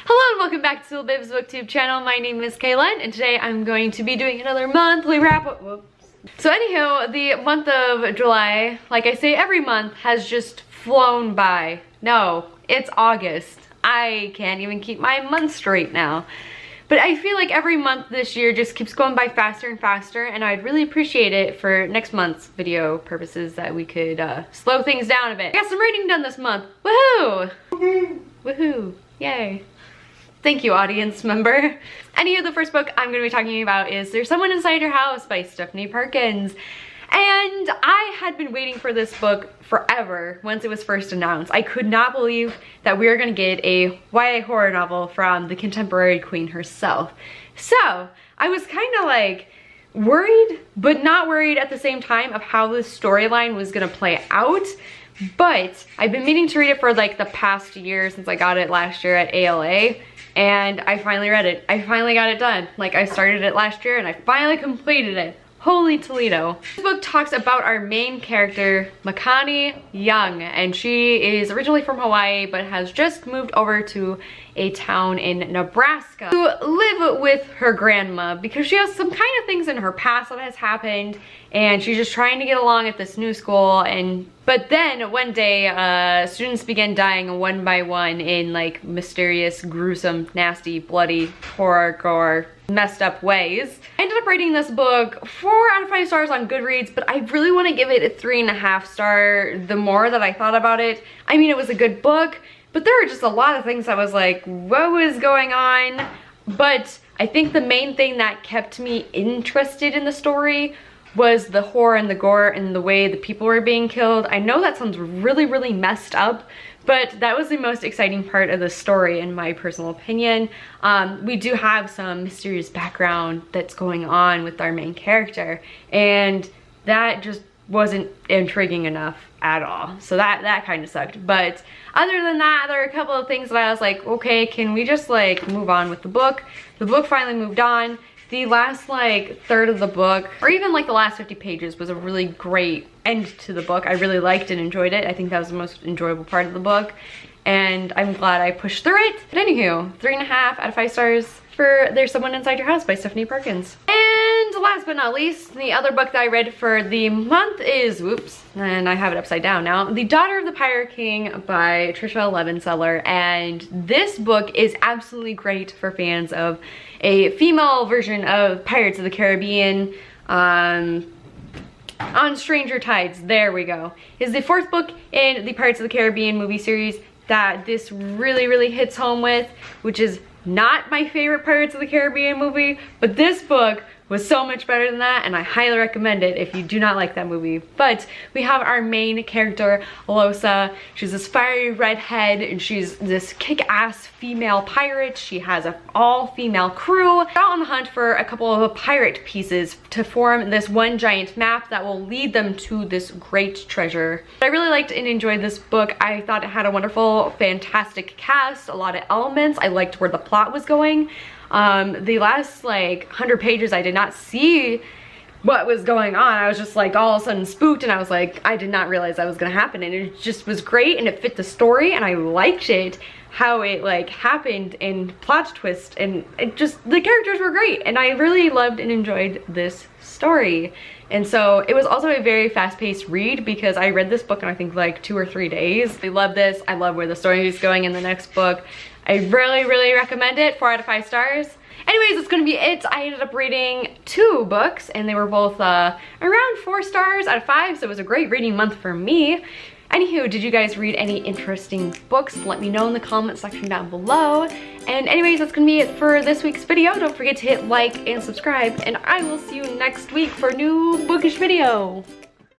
Hello and welcome back to Libib's booktube channel. My name is Kaylin and today I'm going to be doing another monthly wrap-up. Whoops. So anyhow, the month of July, like I say every month, has just flown by. No, it's August. I can't even keep my month straight now. But I feel like every month this year just keeps going by faster and faster, and I'd really appreciate it for next month's video purposes that we could slow things down a bit. I got some reading done this month. Woohoo! Woohoo! Yay. Thank you, audience member. Anywho, the first book I'm going to be talking about is There's Someone Inside Your House by Stephanie Perkins. And I had been waiting for this book forever once it was first announced. I could not believe that we were going to get a YA horror novel from the contemporary queen herself. So I was kind of like worried, but not worried at the same time of how this storyline was going to play out. But I've been meaning to read it for like the past year since I got it last year at ALA. And I finally read it. I finally got it done. Like, I started it last year and I finally completed it. Holy Toledo. This book talks about our main character, Makani Young, and she is originally from Hawaii but has just moved over to a town in Nebraska to live with her grandma because she has some kind of things in her past that has happened and she's just trying to get along at this new school. But then one day students began dying one by one in like mysterious, gruesome, nasty, bloody, horror, gore, messed up ways. I ended up rating this book 4 out of 5 stars on Goodreads, but I really want to give it a 3.5 star the more that I thought about it. I mean, it was a good book, but there were just a lot of things I was like, what was going on? But I think the main thing that kept me interested in the story was the horror and the gore and the way the people were being killed. I know that sounds really, really messed up, but that was the most exciting part of the story in my personal opinion. We do have some mysterious background that's going on with our main character, and that just wasn't intriguing enough at all. So that kind of sucked. But other than that, there were a couple of things that I was like, okay, can we just like move on with the book? The book finally moved on. The last like third of the book, or even like the last 50 pages, was a really great end to the book. I really liked and enjoyed it. I think that was the most enjoyable part of the book, and I'm glad I pushed through it. But anywho, 3.5 out of 5 stars for There's Someone Inside Your House by Stephanie Perkins. And last but not least, the other book that I read for the month is, whoops, and I have it upside down now, The Daughter of the Pirate King by Trisha Levenseller. And this book is absolutely great for fans of a female version of Pirates of the Caribbean, on Stranger Tides. There we go. It's the 4th book in the Pirates of the Caribbean movie series that this really, really hits home with, which is not my favorite Pirates of the Caribbean movie, but this book was so much better than that, and I highly recommend it if you do not like that movie. But we have our main character, Alosa. She's this fiery redhead, and she's this kick-ass female pirate. She has an all-female crew. They're out on the hunt for a couple of pirate pieces to form this one giant map that will lead them to this great treasure. I really liked and enjoyed this book. I thought it had a wonderful, fantastic cast, a lot of elements. I liked where the plot was going. The last like 100 pages I did not see what was going on. I was just like all of a sudden spooked, and I was like, I did not realize that was gonna happen, and it just was great and it fit the story, and I liked it how it like happened and plot twist, and it just, the characters were great, and I really loved and enjoyed this story. And so it was also a very fast-paced read because I read this book in I think like 2 or 3 days. I love this. I love where the story is going in the next book. I really, really recommend it. 4 out of 5 stars. Anyways, that's gonna be it. I ended up reading 2 books, and they were both around 4 stars out of 5, so it was a great reading month for me. Anywho, did you guys read any interesting books? Let me know in the comment section down below. And anyways, that's gonna be it for this week's video. Don't forget to hit like and subscribe, and I will see you next week for a new bookish video.